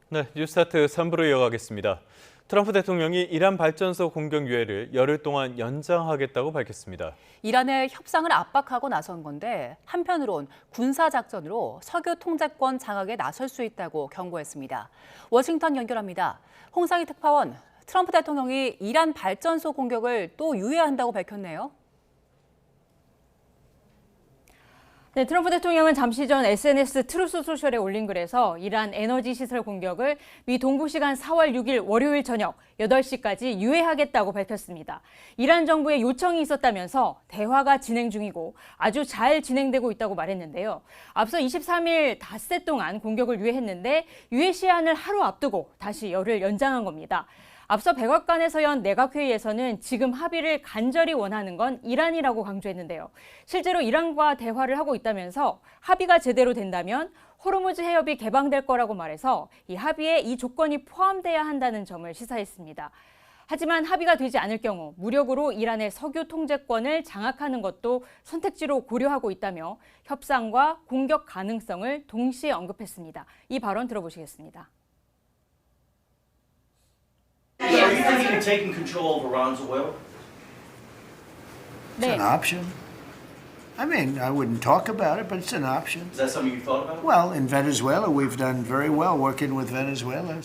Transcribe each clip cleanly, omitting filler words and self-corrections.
네, 뉴스타트 3부로 이어가겠습니다. 트럼프 대통령이 이란 발전소 공격 유예를 열흘 동안 연장하겠다고 밝혔습니다. 이란의 협상을 압박하고 나선 건데 한편으론 군사작전으로 석유 통제권 장악에 나설 수 있다고 경고했습니다. 워싱턴 연결합니다. 홍상희 특파원, 트럼프 대통령이 이란 발전소 공격을 또 유예한다고 밝혔네요. 네, 트럼프 대통령은 잠시 전 SNS 트루스 소셜에 올린 글에서 이란 에너지 시설 공격을 미 동부 시간 4월 6일 월요일 저녁 8시까지 유예하겠다고 밝혔습니다. 이란 정부의 요청이 있었다면서 대화가 진행 중이고 아주 잘 진행되고 있다고 말했는데요. 앞서 23일 닷새 동안 공격을 유예했는데 유예 시한을 하루 앞두고 다시 열흘 연장한 겁니다. 앞서 백악관에서 연 내각회의에서는 지금 합의를 간절히 원하는 건 이란이라고 강조했는데요. 실제로 이란과 대화를 하고 있다면서 합의가 제대로 된다면 호르무즈 해협이 개방될 거라고 말해서 이 합의에 이 조건이 포함돼야 한다는 점을 시사했습니다. 하지만 합의가 되지 않을 경우 무력으로 이란의 석유 통제권을 장악하는 것도 선택지로 고려하고 있다며 협상과 공격 가능성을 동시에 언급했습니다. 이 발언 들어보시겠습니다. Are you thinking of taking control of Iran's oil? It's an option. I mean, I wouldn't talk about it, but it's an option. Is that something you thought about? Well, in Venezuela, we've done very well working with Venezuela.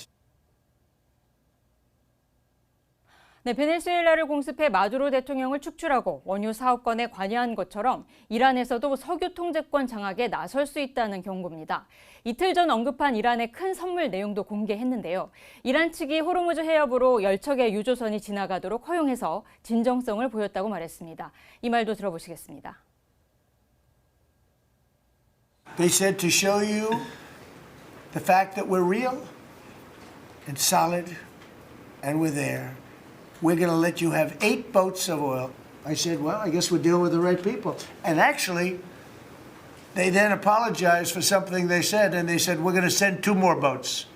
네, 베네수엘라를 공습해 마두로 대통령을 축출하고 원유 사업권에 관여한 것처럼 이란에서도 석유 통제권 장악에 나설 수 있다는 경고입니다. 이틀 전 언급한 이란의 큰 선물 내용도 공개했는데요. 이란 측이 호르무즈 해협으로 열척의 유조선이 지나가도록 허용해서 진정성을 보였다고 말했습니다. 이 말도 들어보시겠습니다. They said to show you the fact that we're real and solid and we're there. We're going to let you have 8 boats of oil. I said, well, I guess we're dealing with the right people. And actually, they then apologized for something they said, and they said, we're going to send 2 more boats.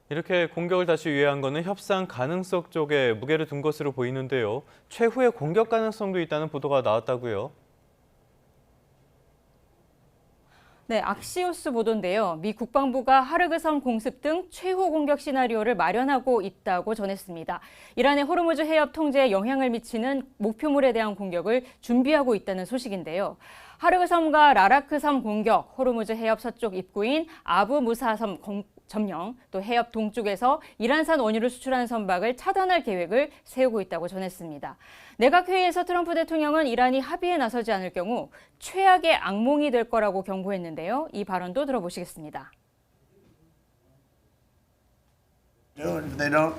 이렇게 공격을 다시 유예한 것은 협상 가능성 쪽에 무게를 둔 것으로 보이는데요. 최후의 공격 가능성도 있다는 보도가 나왔다고요. 네, 악시오스 보도인데요. 미 국방부가 하르그 섬 공습 등 최후 공격 시나리오를 마련하고 있다고 전했습니다. 이란의 호르무즈 해협 통제에 영향을 미치는 목표물에 대한 공격을 준비하고 있다는 소식인데요. 하르그 섬과 라라크 섬 공격, 호르무즈 해협 서쪽 입구인 아부 무사 섬 점령, 또 해협 동쪽에서 이란산 원유를 수출하는 선박을 차단할 계획을 세우고 있다고 전했습니다. 내각회의에서 트럼프 대통령은 이란이 합의에 나서지 않을 경우 최악의 악몽이 될 거라고 경고했는데요. 이 발언도 들어보시겠습니다. They don't.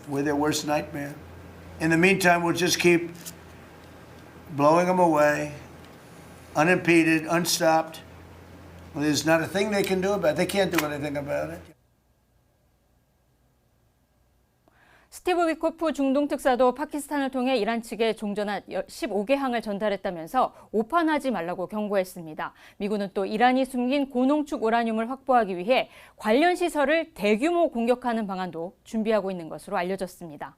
We're their worst nightmare. In the meantime, we'll just keep blowing them away, unimpeded, unstopped. Well, there's not a thing they can do about it. They can't do anything about it. 스티브 위코프 중동 특사도 파키스탄을 통해 이란 측에 종전한 15개 항을 전달했다면서 오판하지 말라고 경고했습니다. 미군은 또 이란이 숨긴 고농축 우라늄을 확보하기 위해 관련 시설을 대규모 공격하는 방안도 준비하고 있는 것으로 알려졌습니다.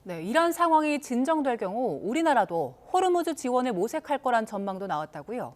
네, 이란 상황이 진정될 경우 우리나라도 호르무즈 지원에 모색할 거란 전망도 나왔다고요.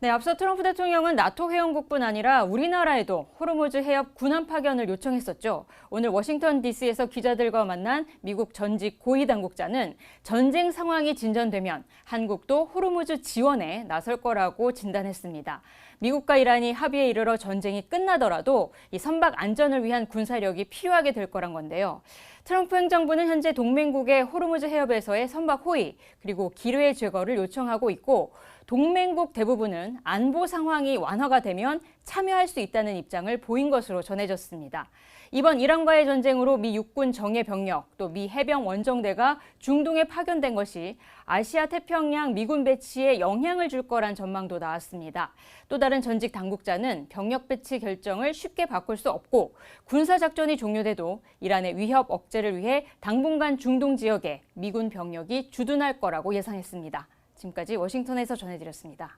네, 앞서 트럼프 대통령은 나토 회원국뿐 아니라 우리나라에도 호르무즈 해협 군함 파견을 요청했었죠. 오늘 워싱턴 DC에서 기자들과 만난 미국 전직 고위 당국자는 전쟁 상황이 진전되면 한국도 호르무즈 지원에 나설 거라고 진단했습니다. 미국과 이란이 합의에 이르러 전쟁이 끝나더라도 이 선박 안전을 위한 군사력이 필요하게 될 거란 건데요. 트럼프 행정부는 현재 동맹국의 호르무즈 해협에서의 선박 호위 그리고 기뢰 제거를 요청하고 있고 동맹국 대부분은 안보 상황이 완화가 되면 참여할 수 있다는 입장을 보인 것으로 전해졌습니다. 이번 이란과의 전쟁으로 미 육군 정예 병력 또 미 해병 원정대가 중동에 파견된 것이 아시아 태평양 미군 배치에 영향을 줄 거란 전망도 나왔습니다. 또 다른 전직 당국자는 병력 배치 결정을 쉽게 바꿀 수 없고 군사작전이 종료돼도 이란의 위협 억제를 위해 당분간 중동 지역에 미군 병력이 주둔할 거라고 예상했습니다. 지금까지 워싱턴에서 전해드렸습니다.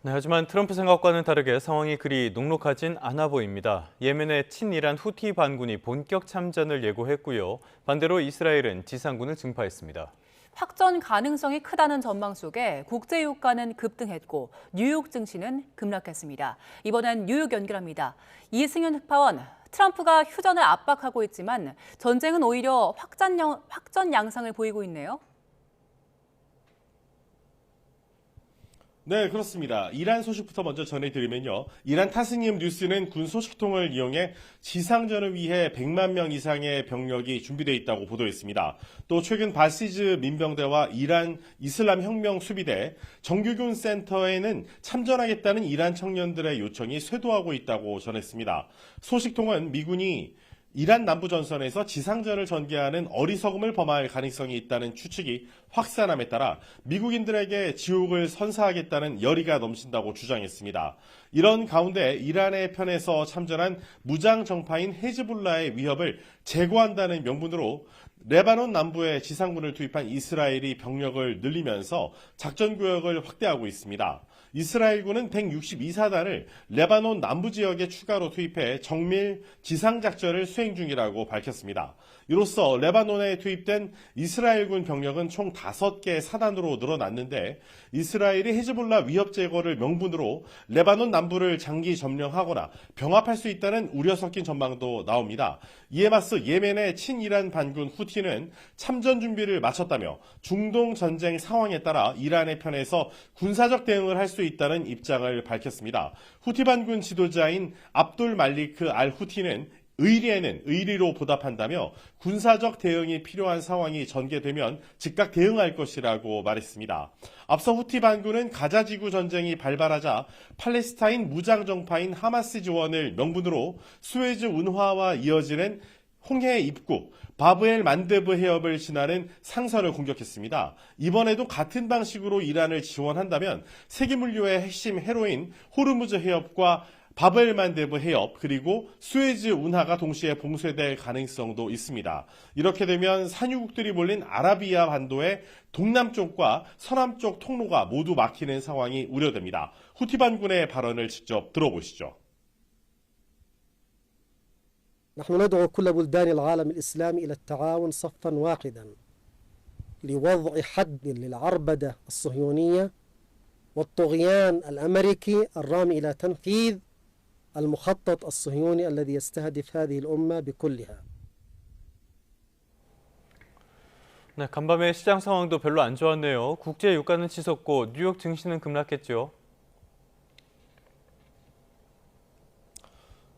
네, 하지만 트럼프 생각과는 다르게 상황이 그리 녹록하진 않아 보입니다. 예멘의 친이란 후티 반군이 본격 참전을 예고했고요. 반대로 이스라엘은 지상군을 증파했습니다. 확전 가능성이 크다는 전망 속에 국제 유가는 급등했고 뉴욕 증시는 급락했습니다. 이번엔 뉴욕 연결합니다. 이승윤 특파원, 트럼프가 휴전을 압박하고 있지만 전쟁은 오히려 확전 양상을 보이고 있네요. 네, 그렇습니다. 이란 소식부터 먼저 전해드리면요. 이란 타스님 뉴스는 군 소식통을 이용해 지상전을 위해 100만 명 이상의 병력이 준비되어 있다고 보도했습니다. 또 최근 바시즈 민병대와 이란 이슬람 혁명 수비대 정규군 센터에는 참전하겠다는 이란 청년들의 요청이 쇄도하고 있다고 전했습니다. 소식통은 미군이 이란 남부 전선에서 지상전을 전개하는 어리석음을 범할 가능성이 있다는 추측이 확산함에 따라 미국인들에게 지옥을 선사하겠다는 열의가 넘친다고 주장했습니다. 이런 가운데 이란의 편에서 참전한 무장 정파인 헤즈볼라의 위협을 제거한다는 명분으로 레바논 남부에 지상군을 투입한 이스라엘이 병력을 늘리면서 작전구역을 확대하고 있습니다. 이스라엘군은 162사단을 레바논 남부 지역에 추가로 투입해 정밀 지상작전을 수행 중이라고 밝혔습니다. 이로써 레바논에 투입된 이스라엘군 병력은 총 5개 사단으로 늘어났는데 이스라엘이 헤즈볼라 위협 제거를 명분으로 레바논 남부를 장기 점령하거나 병합할 수 있다는 우려 섞인 전망도 나옵니다. 이에 맞서 예멘의 친이란 반군 후티는 참전 준비를 마쳤다며 중동 전쟁 상황에 따라 이란의 편에서 군사적 대응을 할 수 있다는 입장을 밝혔습니다. 후티 반군 지도자인 압돌 말리크 알 후티는 의리에는 의리로 보답한다며 군사적 대응이 필요한 상황이 전개되면 즉각 대응할 것이라고 말했습니다. 앞서 후티 반군은 가자 지구 전쟁이 발발하자 팔레스타인 무장 정파인 하마스 지원을 명분으로 수에즈 운하와 이어지는 홍해 입구 바브엘 만데브 해협을 지나는 상선을 공격했습니다. 이번에도 같은 방식으로 이란을 지원한다면 세계물류의 핵심 해로인 호르무즈 해협과 바브엘 만데브 해협 그리고 수에즈 운하가 동시에 봉쇄될 가능성도 있습니다. 이렇게 되면 산유국들이 몰린 아라비아 반도의 동남쪽과 서남쪽 통로가 모두 막히는 상황이 우려됩니다. 후티 반군의 발언을 직접 들어보시죠. نحن ندعو كل بلدان العالم الإسلامي إلى التعاون صفا واحدا لوضع حد للعربدة الصهيونية والطغيان الأمريكي الرامي إلى تنفيذ المخطط الصهيوني الذي يستهدف هذه الأمة بكلها. 네, 간밤에 시장 상황도 별로 안 좋았네요. 국제 유가는 치솟고 뉴욕 증시는 급락했죠.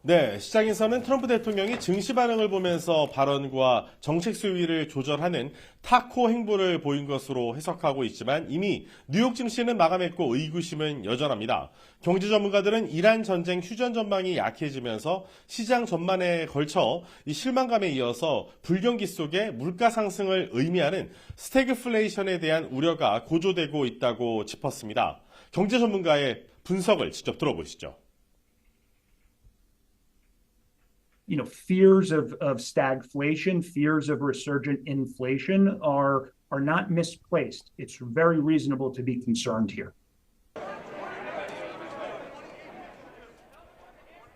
네, 시장에서는 트럼프 대통령이 증시 반응을 보면서 발언과 정책 수위를 조절하는 타코 행보를 보인 것으로 해석하고 있지만 이미 뉴욕 증시는 마감했고 의구심은 여전합니다. 경제 전문가들은 이란 전쟁 휴전 전망이 약해지면서 시장 전반에 걸쳐 이 실망감에 이어서 불경기 속에 물가 상승을 의미하는 스태그플레이션에 대한 우려가 고조되고 있다고 짚었습니다. 경제 전문가의 분석을 직접 들어보시죠. Fears of stagflation, fears of resurgent inflation are not misplaced. It's very reasonable to be concerned here.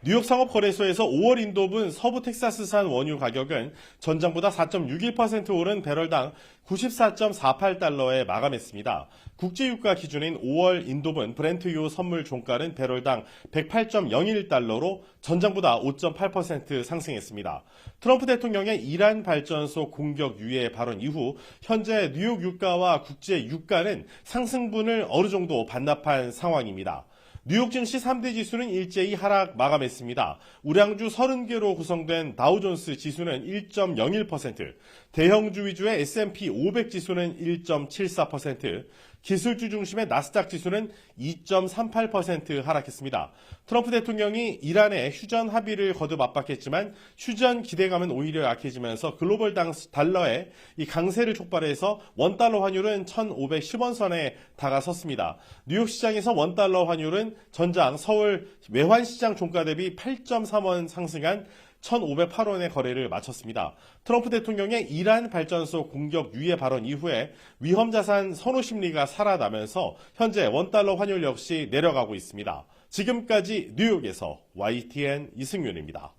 뉴욕 상업거래소에서 5월 인도분 서부 텍사스산 원유 가격은 전장보다 4.61% 오른 배럴당 94.48달러에 마감했습니다. 국제유가 기준인 5월 인도분 브렌트유 선물 종가는 배럴당 108.01달러로 전장보다 5.8% 상승했습니다. 트럼프 대통령의 이란 발전소 공격 유예 발언 이후 현재 뉴욕 유가와 국제 유가는 상승분을 어느 정도 반납한 상황입니다. 뉴욕 증시 3대 지수는 일제히 하락 마감했습니다. 우량주 30개로 구성된 다우존스 지수는 1.01%, 대형주 위주의 S&P 500 지수는 1.74%, 기술주 중심의 나스닥 지수는 2.38% 하락했습니다. 트럼프 대통령이 이란의 휴전 합의를 거듭 압박했지만 휴전 기대감은 오히려 약해지면서 글로벌 달러의 이 강세를 촉발해서 원달러 환율은 1,510원 선에 다가섰습니다. 뉴욕 시장에서 원달러 환율은 전장 서울 외환시장 종가 대비 8.3원 상승한 1,508원의 거래를 마쳤습니다. 트럼프 대통령의 이란 발전소 공격 유예 발언 이후에 위험자산 선호 심리가 살아나면서 현재 원달러 환율 역시 내려가고 있습니다. 지금까지 뉴욕에서 YTN 이승윤입니다.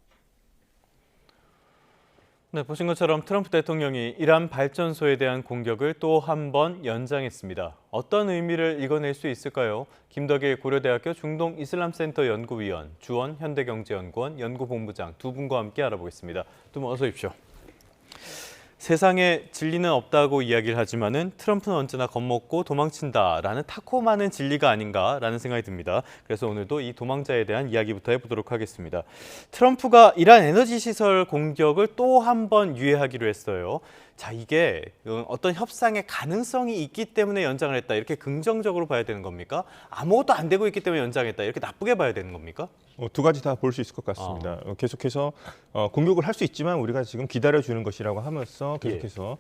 네, 보신 것처럼 트럼프 대통령이 이란 발전소에 대한 공격을 또 한 번 연장했습니다. 어떤 의미를 읽어낼 수 있을까요? 김덕일 고려대학교 중동이슬람센터 연구위원, 주원 현대경제연구원 연구본부장 두 분과 함께 알아보겠습니다. 두 분 어서 오십시오. 세상에 진리는 없다고 이야기를 하지만은 트럼프는 언제나 겁먹고 도망친다라는 타코 많은 진리가 아닌가라는 생각이 듭니다. 그래서 오늘도 이 도망자에 대한 이야기부터 해보도록 하겠습니다. 트럼프가 이란 에너지 시설 공격을 또 한 번 유예하기로 했어요. 자, 이게 어떤 협상의 가능성이 있기 때문에 연장을 했다. 이렇게 긍정적으로 봐야 되는 겁니까? 아무것도 안 되고 있기 때문에 연장했다. 이렇게 나쁘게 봐야 되는 겁니까? 두 가지 다 볼 수 있을 것 같습니다. 계속해서 공격을 할 수 있지만 우리가 지금 기다려주는 것이라고 하면서 계속해서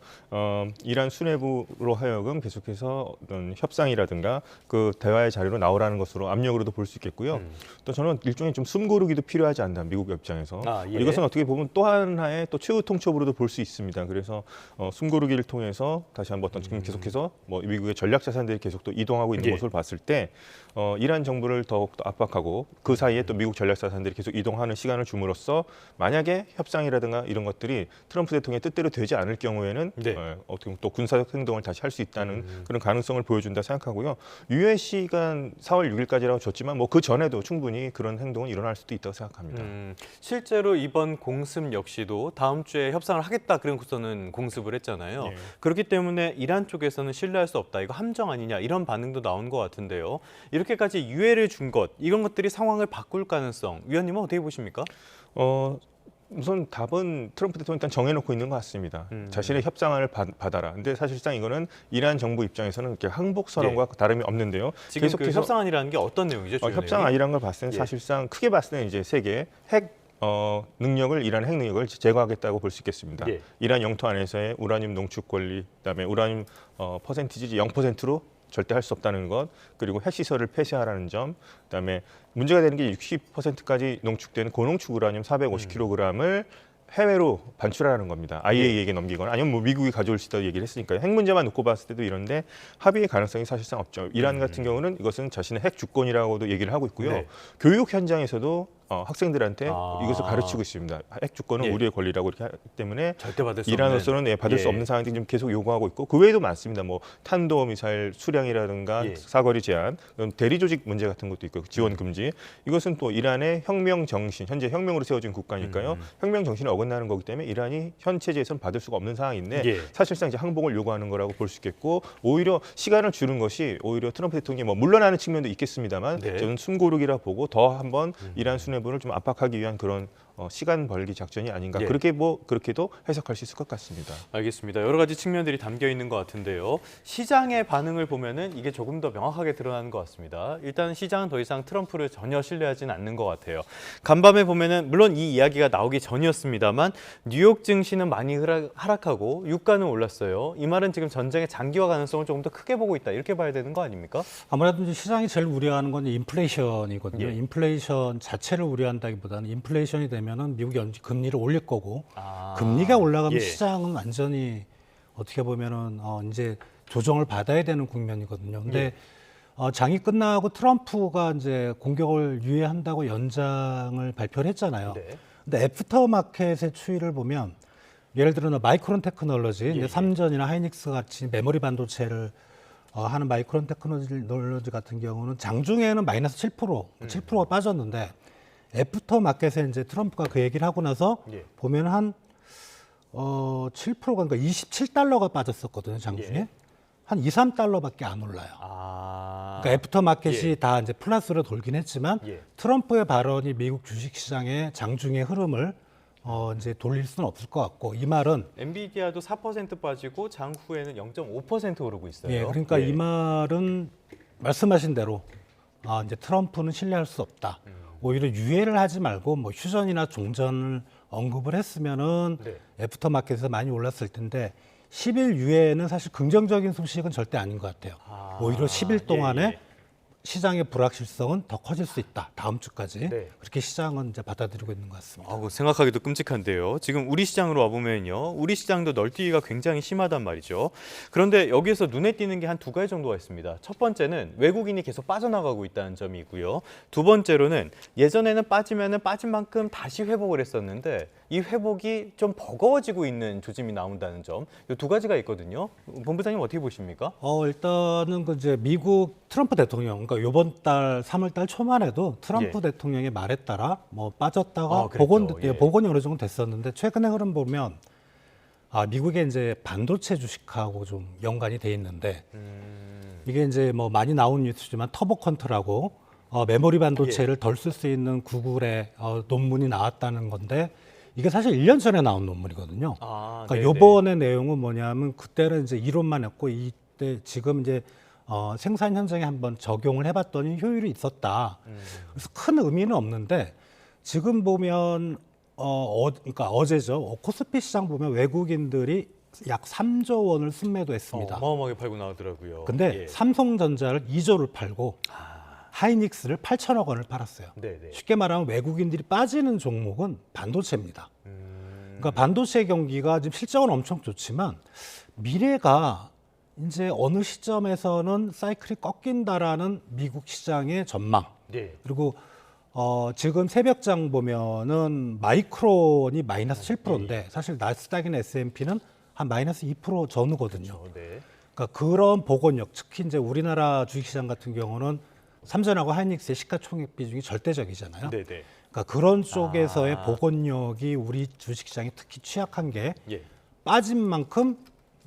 이란 수뇌부로 하여금 계속해서 어떤 협상이라든가 그 대화의 자리로 나오라는 것으로 압력으로도 볼 수 있겠고요. 또 저는 일종의 좀 숨고르기도 필요하지 않나 미국 입장에서 이것은 어떻게 보면 또 하나의 또 최후 통첩으로도 볼 수 있습니다. 그래서 숨고르기를 통해서 다시 한번 지금 계속해서 뭐 미국의 전략 자산들이 계속 또 이동하고 있는 모습을 봤을 때 이란 정부를 더욱 더 압박하고 그 사이에 또 미국 전략 자산들이 계속 이동하는 시간을 줌으로써 만약에 협상이라든가 이런 것들이 트럼프 대통령의 뜻대로 되지 않을 경우에는 어떻게 보면 또 군사적 행동을 다시 할 수 있다는 그런 가능성을 보여준다 생각하고요. 유예 시간 4월 6일까지라고 줬지만 뭐 그 전에도 충분히 그런 행동은 일어날 수도 있다고 생각합니다. 실제로 이번 공습 역시도 다음 주에 협상을 하겠다 그러고서는 공습을 했잖아요. 그렇기 때문에 이란 쪽에서는 신뢰할 수 없다. 이거 함정 아니냐 이런 반응도 나온 것 같은데요. 이렇게까지 유예를 준 것, 이런 것들이 상황을 바꿀 가능성, 위원님은 어떻게 보십니까? 우선 답은 트럼프 대통령이 일단 정해놓고 있는 것 같습니다. 자신의 협상안을 받아라. 근데 사실상 이거는 이란 정부 입장에서는 이렇게 항복선언과 다름이 없는데요. 지금 그 협상안이라는 게 어떤 내용이죠? 협상안이라는 걸 봤을 때 사실상 크게 봤을 때는 이제 세계 핵 능력을 이란 핵 능력을 제거하겠다고 볼 수 있겠습니다. 이란 영토 안에서의 우라늄 농축 권리, 그다음에 우라늄 퍼센티지 0%로 절대 할 수 없다는 것, 그리고 핵시설을 폐쇄하라는 점, 그다음에 문제가 되는 게 60%까지 농축되는 고농축 우라늄 450kg을 해외로 반출하라는 겁니다. IAEA에게 넘기거나 아니면 뭐 미국이 가져올 수 있다고 얘기를 했으니까요. 핵 문제만 놓고 봤을 때도 이런데 합의의 가능성이 사실상 없죠. 이란 같은 경우는 이것은 자신의 핵 주권이라고도 얘기를 하고 있고요. 교육 현장에서도 학생들한테 이것을 가르치고 있습니다. 핵 주권은 우리의 권리라고 이렇게 하기 때문에 절대 받을 수 이란으로서는 받을 수 없는 상황들이 좀 계속 요구하고 있고 그 외에도 많습니다. 뭐 탄도 미사일 수량이라든가 사거리 제한, 대리 조직 문제 같은 것도 있고 지원 금지. 이것은 또 이란의 혁명 정신, 현재 혁명으로 세워진 국가니까요. 혁명 정신을 어긋나는 거기 때문에 이란이 현 체제에서는 받을 수가 없는 상황인데 사실상 이제 항복을 요구하는 거라고 볼 수 있겠고 오히려 시간을 주는 것이 오히려 트럼프 대통령이 뭐 물러나는 측면도 있겠습니다만 저는 숨고르기라 보고 더 한번 이란 수뇌부를 좀 압박하기 위한 그런 시간 벌기 작전이 아닌가 그렇게도 해석할 수 있을 것 같습니다. 알겠습니다. 여러 가지 측면들이 담겨 있는 것 같은데요. 시장의 반응을 보면은 이게 조금 더 명확하게 드러나는 것 같습니다. 일단 시장은 더 이상 트럼프를 전혀 신뢰하지는 않는 것 같아요. 간밤에 보면은 물론 이 이야기가 나오기 전이었습니다만 뉴욕 증시는 많이 하락하고 유가는 올랐어요. 이 말은 지금 전쟁의 장기화 가능성을 조금 더 크게 보고 있다. 이렇게 봐야 되는 거 아닙니까? 아무래도 시장이 제일 우려하는 건 인플레이션이거든요. 인플레이션 자체를 우려한다기보다는 인플레이션이 되면은 미국 금리를 올릴 거고 금리가 올라가면 시장은 완전히 어떻게 보면은 이제 조정을 받아야 되는 국면이거든요. 근데 장이 끝나고 트럼프가 이제 공격을 유예한다고 연장을 발표를 했잖아요. 근데 애프터 마켓의 추이를 보면 예를 들어 마이크론 테크놀로지, 이제 삼전이나 하이닉스 같이 메모리 반도체를 하는 마이크론 테크놀로지 같은 경우는 장중에는 마이너스 7%가 빠졌는데 애프터 마켓에 이제 트럼프가 그 얘기를 하고 나서 보면 한 7%가 그러니까 27달러가 빠졌었거든요, 장중에. 한 2, 3달러밖에 안 올라요. 그러니까 애프터 마켓이 다 이제 플러스로 돌긴 했지만 트럼프의 발언이 미국 주식 시장의 장중의 흐름을 이제 돌릴 수는 없을 것 같고 이 말은 엔비디아도 4% 빠지고 장 후에는 0.5% 오르고 있어요. 그러니까 이 말은 말씀하신 대로 이제 트럼프는 신뢰할 수 없다. 오히려 유예를 하지 말고 뭐 휴전이나 종전을 언급을 했으면은 애프터 마켓에서 많이 올랐을 텐데 10일 유예는 사실 긍정적인 소식은 절대 아닌 것 같아요. 오히려 10일 동안에 시장의 불확실성은 더 커질 수 있다. 다음 주까지. 그렇게 시장은 이제 받아들이고 있는 것 같습니다. 생각하기도 끔찍한데요. 지금 우리 시장으로 와보면요. 우리 시장도 널뛰기가 굉장히 심하단 말이죠. 그런데 여기에서 눈에 띄는 게 한 두 가지 정도가 있습니다. 첫 번째는 외국인이 계속 빠져나가고 있다는 점이고요. 두 번째로는 예전에는 빠지면은 빠진 만큼 다시 회복을 했었는데 이 회복이 좀 버거워지고 있는 조짐이 나온다는 점, 이 두 가지가 있거든요. 본부장님 어떻게 보십니까? 일단은 그 이제 미국 트럼프 대통령, 그러니까 이번 달 3월 달 초만 해도 트럼프 대통령의 말에 따라 뭐 빠졌다가 그랬죠. 복원이 어느 정도 됐었는데 최근의 흐름 보면 미국의 이제 반도체 주식하고 좀 연관이 돼 있는데 이게 이제 뭐 많이 나온 뉴스지만 터보컨트라고 메모리 반도체를 덜 쓸 수 있는 구글의 논문이 나왔다는 건데 이게 사실 1년 전에 나온 논문이거든요. 그러니까 요번의 내용은 뭐냐면 그때는 이제 이론만 했고 이때 지금 이제 생산 현장에 한번 적용을 해봤더니 효율이 있었다. 그래서 큰 의미는 없는데 지금 보면 그러니까 어제죠. 코스피 시장 보면 외국인들이 약 3조 원을 순매도했습니다. 어마어마하게 팔고 나오더라고요. 근데 삼성전자를 2조를 팔고 하이닉스를 8천억 원을 팔았어요. 쉽게 말하면 외국인들이 빠지는 종목은 반도체입니다. 그러니까 반도체 경기가 지금 실적은 엄청 좋지만 미래가 이제 어느 시점에서는 사이클이 꺾인다라는 미국 시장의 전망. 그리고 지금 새벽장 보면은 마이크론이 마이너스 7%인데 사실 나스닥이나 S&P는 한 마이너스 2% 전후거든요. 그러니까 그런 복원력, 특히 이제 우리나라 주식시장 같은 경우는 삼전하고 하이닉스의 시가총액 비중이 절대적이잖아요. 그러니까 그런 쪽에서의 복원력이 우리 주식시장이 특히 취약한 게 빠진 만큼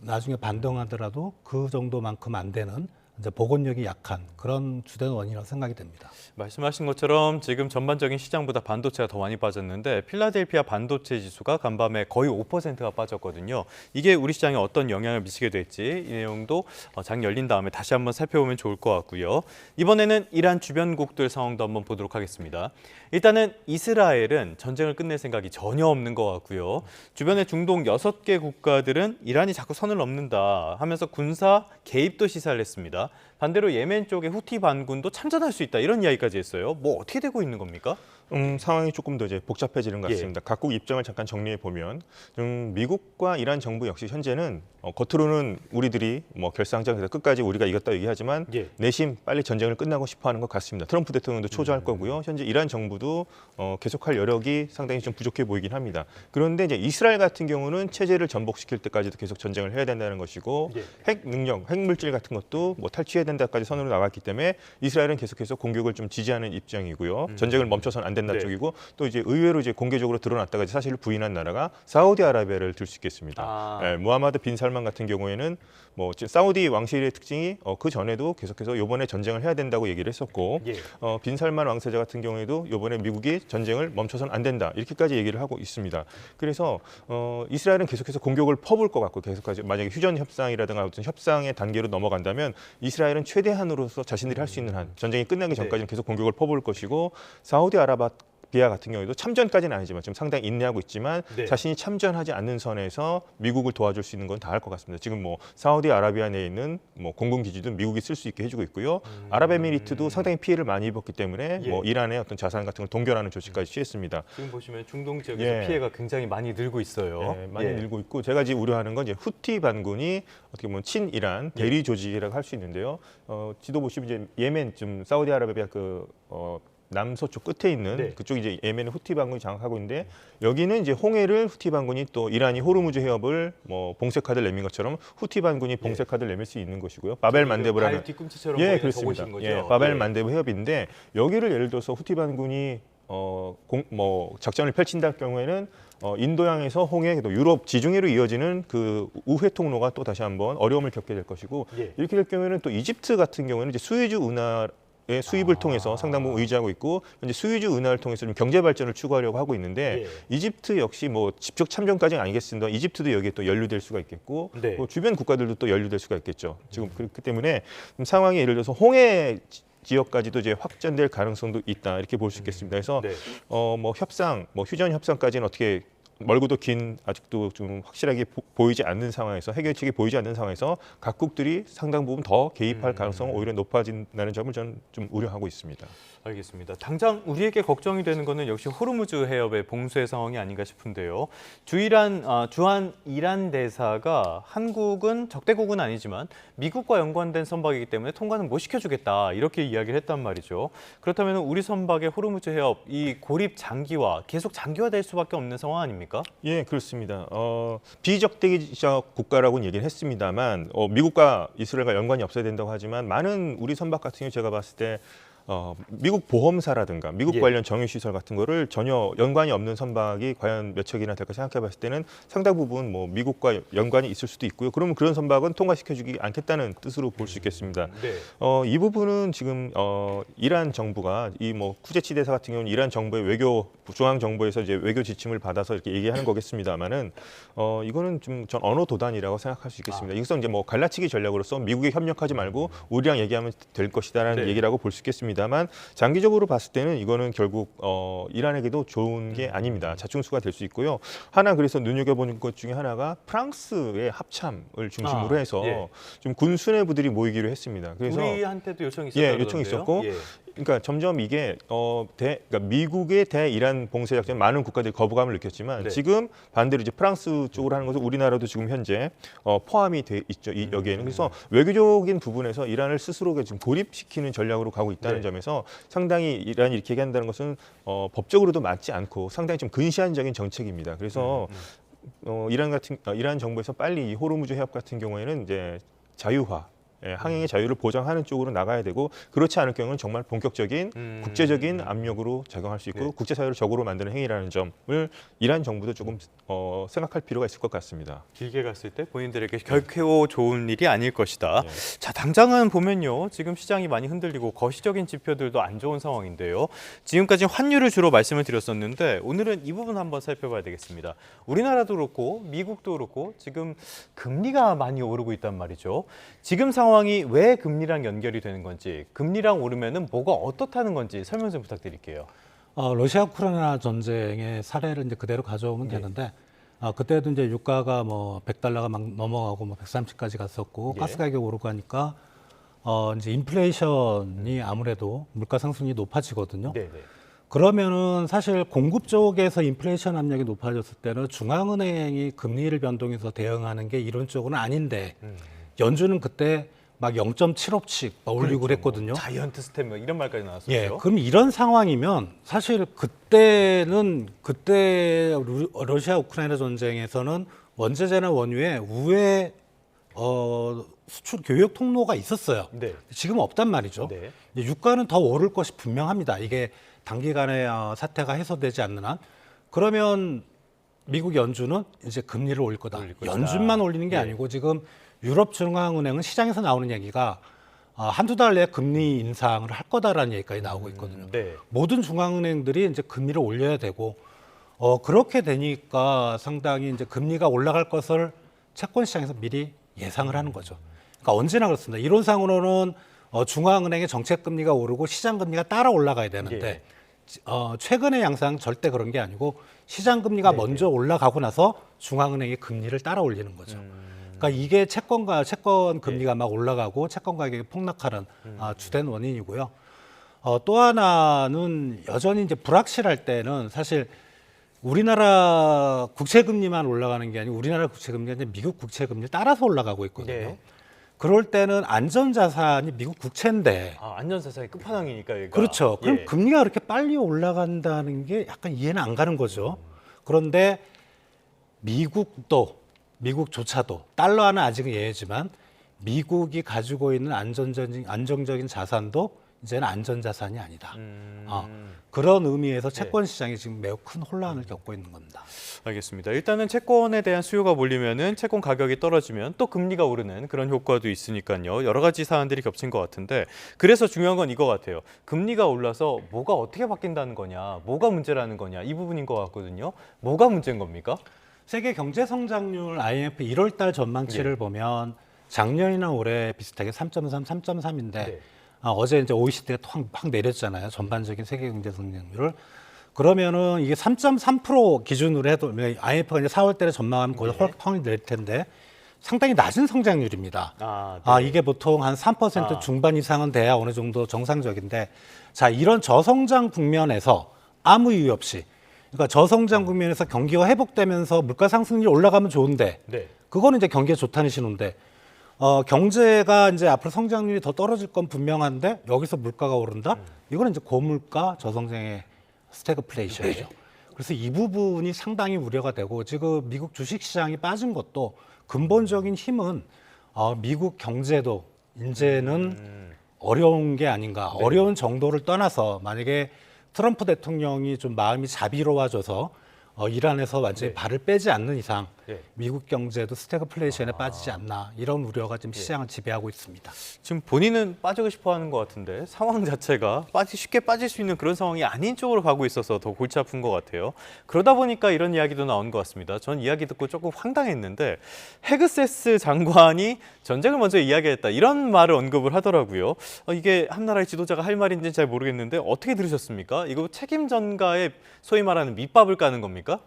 나중에 반등하더라도 그 정도만큼 안 되는 이제 복원력이 약한 그런 주된 원인이라고 생각이 됩니다. 말씀하신 것처럼 지금 전반적인 시장보다 반도체가 더 많이 빠졌는데 필라델피아 반도체 지수가 간밤에 거의 5%가 빠졌거든요. 이게 우리 시장에 어떤 영향을 미치게 될지 이 내용도 장 열린 다음에 다시 한번 살펴보면 좋을 것 같고요. 이번에는 이란 주변국들 상황도 한번 보도록 하겠습니다. 일단은 이스라엘은 전쟁을 끝낼 생각이 전혀 없는 것 같고요. 주변의 중동 6개 국가들은 이란이 자꾸 선을 넘는다 하면서 군사 개입도 시사를 했습니다. 반대로 예멘 쪽의 후티 반군도 참전할 수 있다 이런 이야기까지 했어요. 뭐 어떻게 되고 있는 겁니까? 상황이 조금 더 이제 복잡해지는 것 같습니다. 각국 입장을 잠깐 정리해 보면 미국과 이란 정부 역시 현재는 겉으로는 우리들이 뭐 결사항전에서 끝까지 우리가 이겼다 얘기하지만 내심 빨리 전쟁을 끝나고 싶어하는 것 같습니다. 트럼프 대통령도 초조할 거고요. 현재 이란 정부도 계속할 여력이 상당히 좀 부족해 보이긴 합니다. 그런데 이제 이스라엘 같은 경우는 체제를 전복시킬 때까지도 계속 전쟁을 해야 된다는 것이고 핵 능력, 핵 물질 같은 것도 뭐 탈취해야 된다까지 선으로 나왔기 때문에 이스라엘은 계속해서 공격을 좀 지지하는 입장이고요. 전쟁을 멈춰서는 안 된다 쪽이고 또 이제 의외로 이제 공개적으로 드러났다가 사실을 부인한 나라가 사우디아라비아를 들 수 있겠습니다. 무하마드 빈 살만 같은 경우에는 뭐 사우디 왕실의 특징이 그 전에도 계속해서 이번에 전쟁을 해야 된다고 얘기를 했었고 빈 살만 왕세자 같은 경우에도 이번에 미국이 전쟁을 멈춰서는 안 된다 이렇게까지 얘기를 하고 있습니다. 그래서 이스라엘은 계속해서 공격을 퍼볼 것 같고 계속해서 만약에 휴전 협상이라든가 어떤 협상의 단계로 넘어간다면 이스라엘은 최대한으로서 자신들이 할 수 있는 한 전쟁이 끝나기 전까지는 계속 공격을 퍼볼 것이고 사우디아라비아 같은 경우에도 참전까지는 아니지만 지금 상당히 인내하고 있지만 자신이 참전하지 않는 선에서 미국을 도와줄 수 있는 건 다 할 것 같습니다. 지금 뭐 사우디아라비아 내에 있는 뭐 공군 기지도 미국이 쓸 수 있게 해주고 있고요. 아랍에미리트도 상당히 피해를 많이 입었기 때문에 뭐 이란의 어떤 자산 같은 걸 동결하는 조치까지 취했습니다. 지금 보시면 중동 지역에서 피해가 굉장히 많이 늘고 있어요. 많이 늘고 있고 제가 지금 우려하는 건 이제 후티 반군이 어떻게 보면 친이란 대리 조직이라고 할 수 있는데요. 지도 보시면 이제 예멘 좀 사우디아라비아 남서쪽 끝에 있는 그쪽 이제 예멘의 후티 반군이 장악하고 있는데 여기는 이제 홍해를 후티 반군이 또 이란이 호르무즈 해협을 뭐 봉쇄 카드를 내민 것처럼 후티 반군이 봉쇄 카드를 내밀 수 있는 것이고요. 바벨 만데브라는 뒤꿈치처럼 그렇습니다. 바벨 만데브 해협인데 여기를 예를 들어서 후티 반군이 작전을 펼친다 경우에는 인도양에서 홍해, 또 유럽 지중해로 이어지는 그 우회 통로가 또 다시 한번 어려움을 겪게 될 것이고 이렇게 될 경우에는 또 이집트 같은 경우에는 이제 수에즈 운하 수입을 통해서 상당 부분 의지하고 있고 현재 수에즈 운하를 통해서 좀 경제 발전을 추구하려고 하고 있는데 이집트 역시 뭐 직접 참전까지는 아니겠습니다. 이집트도 여기에 또 연루될 수가 있겠고 뭐 주변 국가들도 또 연루될 수가 있겠죠. 지금 그렇기 때문에 상황이 예를 들어서 홍해 지역까지도 이제 확전될 가능성도 있다 이렇게 볼 수 있겠습니다. 그래서 뭐 협상, 뭐 휴전 협상까지는 어떻게 멀고도 긴 아직도 좀 확실하게 보이지 않는 상황에서 해결책이 보이지 않는 상황에서 각국들이 상당 부분 더 개입할 가능성은 오히려 높아진다는 점을 저는 좀 우려하고 있습니다. 알겠습니다. 당장 우리에게 걱정이 되는 것은 역시 호르무즈 해협의 봉쇄 상황이 아닌가 싶은데요. 주한 이란 대사가 한국은 적대국은 아니지만 미국과 연관된 선박이기 때문에 통과는 못 시켜주겠다 이렇게 이야기를 했단 말이죠. 그렇다면 우리 선박의 호르무즈 해협 이 고립 장기화 계속 장기화될 수밖에 없는 상황 아닙니까? 겁니까? 예, 그렇습니다. 비적대적 국가라고는 얘기를 했습니다만 미국과 이스라엘과 연관이 없어야 된다고 하지만 많은 우리 선박 같은 경우 제가 봤을 때 미국 보험사라든가 미국 예. 관련 정유시설 같은 거를 전혀 연관이 없는 선박이 과연 몇 척이나 될까 생각해 봤을 때는 상당 부분 뭐 미국과 연관이 있을 수도 있고요. 그러면 그런 선박은 통과시켜주지 않겠다는 뜻으로 볼 수 있겠습니다. 네. 이 부분은 지금 이란 정부가 이 뭐 쿠제치 대사 같은 경우는 이란 정부의 외교 중앙 정부에서 이제 외교 지침을 받아서 이렇게 얘기하는 거겠습니다만은 이거는 좀 전 언어 도단이라고 생각할 수 있겠습니다. 이것은 이제 뭐 갈라치기 전략으로서 미국에 협력하지 말고 우리랑 얘기하면 될 것이다라는 네. 얘기라고 볼 수 있겠습니다만 장기적으로 봤을 때는 이거는 결국 이란에게도 좋은 게 아닙니다. 자충수가 될 수 있고요. 하나 그래서 눈여겨보는 것 중에 하나가 프랑스의 합참을 중심으로 해서 예. 좀 군 수뇌부들이 모이기로 했습니다. 그래서 우리한테도 요청이 있었다고 예, 그러던데요. 요청이 있었고 예. 그러니까 점점 이게 그러니까 미국의 대이란 봉쇄 작전 많은 국가들이 거부감을 느꼈지만 네. 지금 반대로 이제 프랑스 쪽으로 하는 것은 우리나라도 지금 현재 포함이 돼 있죠. 여기에는 그래서 외교적인 부분에서 이란을 스스로 지금 고립시키는 전략으로 가고 있다는 네. 점에서 상당히 이란이 이렇게 얘기한다는 것은 법적으로도 맞지 않고 상당히 좀 근시안적인 정책입니다. 그래서 이란 정부에서 빨리 이 호르무즈 해협 같은 경우에는 이제 자유화 항행의 자유를 보장하는 쪽으로 나가야 되고 그렇지 않을 경우는 정말 본격적인 국제적인 압력으로 작용할 수 있고 네. 국제사회를 적으로 만드는 행위라는 점을 이란 정부도 조금 생각할 필요가 있을 것 같습니다. 길게 갔을 때 본인들에게 결코 좋은 일이 아닐 것이다. 네. 자, 당장은 보면요. 지금 시장이 많이 흔들리고 거시적인 지표들도 안 좋은 상황인데요. 지금까지 환율을 주로 말씀을 드렸었는데 오늘은 이 부분 한번 살펴봐야 되겠습니다. 우리나라도 그렇고 미국도 그렇고 지금 금리가 많이 오르고 있단 말이죠. 지금 상황이 왜 금리랑 연결이 되는 건지, 금리랑 오르면은 뭐가 어떻다는 건지 설명 좀 부탁드릴게요. 러시아 우크라이나 전쟁의 사례를 이제 그대로 가져오면 되는데 그때도 이제 유가가 뭐 100달러가 막 넘어가고 뭐 130까지 갔었고 예. 가스 가격이 오르고 하니까 이제 인플레이션이 아무래도 물가 상승이 높아지거든요. 네, 네. 그러면은 사실 공급 쪽에서 인플레이션 압력이 높아졌을 때는 중앙은행이 금리를 변동해서 대응하는 게 이론적으로는 아닌데 연준은 그때 막 0.75씩 올리고 그랬거든요. 자이언트 스텝 뭐 이런 말까지 나왔었죠. 예, 그럼 이런 상황이면 사실 그때 러시아 우크라이나 전쟁에서는 원재재나 원유에 우회 수출 교역 통로가 있었어요. 네. 지금 없단 말이죠. 네. 이제 유가는 더 오를 것이 분명합니다. 이게 단기간에 사태가 해소되지 않는 한. 그러면 미국 연준은 이제 금리를 올릴 거다. 올릴 것이다. 연준만 올리는 게 예. 아니고 지금 유럽 중앙은행은 시장에서 나오는 얘기가 한두 달 내에 금리 인상을 할 거다라는 얘기까지 나오고 있거든요. 네. 모든 중앙은행들이 이제 금리를 올려야 되고 그렇게 되니까 상당히 이제 금리가 올라갈 것을 채권 시장에서 미리 예상을 하는 거죠. 그러니까 언제나 그렇습니다. 이론상으로는 중앙은행의 정책 금리가 오르고 시장 금리가 따라 올라가야 되는데 최근의 양상 절대 그런 게 아니고 시장 금리가 먼저 올라가고 나서 중앙은행이 금리를 따라 올리는 거죠. 그러니까 이게 채권 금리가 막 올라가고 채권 가격이 폭락하는 주된 원인이고요. 또 하나는 여전히 이제 불확실할 때는 사실 우리나라 국채 금리만 올라가는 게 아니고 우리나라 국채 금리가 이제 미국 국채 금리를 따라서 올라가고 있거든요. 네. 그럴 때는 안전자산이 미국 국채인데 안전자산의 끝판왕이니까 여기가. 그렇죠. 그럼 예. 금리가 그렇게 빨리 올라간다는 게 약간 이해는 안 가는 거죠. 그런데 미국조차도 달러는 아직은 예외지만 미국이 가지고 있는 안정적인 자산도 이제는 안전자산이 아니다. 그런 의미에서 채권 시장이 지금 매우 큰 혼란을 겪고 있는 겁니다. 알겠습니다. 일단은 채권에 대한 수요가 몰리면은 채권 가격이 떨어지면 또 금리가 오르는 그런 효과도 있으니까요. 여러 가지 사안들이 겹친 것 같은데 그래서 중요한 건 이거 같아요. 금리가 올라서 뭐가 어떻게 바뀐다는 거냐, 뭐가 문제라는 거냐 이 부분인 것 같거든요. 뭐가 문제인 겁니까? 세계 경제 성장률 IMF 1월 달 전망치를 보면 작년이나 올해 비슷하게 3.3, 3.3인데 네. 어제 이제 OECD가 확 내렸잖아요. 전반적인 세계 경제 성장률을. 그러면은 이게 3.3% 기준으로 해도 IMF가 이제 4월 달에 전망하면 거의 확 낼 텐데 상당히 낮은 성장률입니다. 이게 보통 한 3% 중반 이상은 돼야 어느 정도 정상적인데 자, 이런 저성장 국면에서 아무 이유 없이 그러니까 저성장 국면에서 경기가 회복되면서 물가 상승률이 올라가면 좋은데 네. 그거는 이제 경기에 좋다는 신호인데 경제가 이제 앞으로 성장률이 더 떨어질 건 분명한데 여기서 물가가 오른다? 이거는 이제 고물가 저성장의 스태그플레이션이죠. 그래서 이 부분이 상당히 우려가 되고 지금 미국 주식시장이 빠진 것도 근본적인 힘은 미국 경제도 이제는 어려운 게 아닌가. 어려운 정도를 떠나서 만약에 트럼프 대통령이 좀 마음이 자비로워져서 이란에서 완전히 발을 빼지 않는 이상 미국 경제도 스태그플레이션에 빠지지 않나 이런 우려가 지금 시장을 지배하고 있습니다. 지금 본인은 빠지고 싶어 하는 것 같은데 상황 자체가 쉽게 빠질 수 있는 그런 상황이 아닌 쪽으로 가고 있어서 더 골치 아픈 것 같아요. 그러다 보니까 이런 이야기도 나온 것 같습니다. 전 이야기 듣고 조금 황당했는데 헤그세스 장관이 전쟁을 먼저 이야기했다 이런 말을 언급을 하더라고요. 이게 한 나라의 지도자가 할 말인지는 잘 모르겠는데 어떻게 들으셨습니까? 이거 책임 전가에 소위 말하는 밑밥을 까는 겁니까?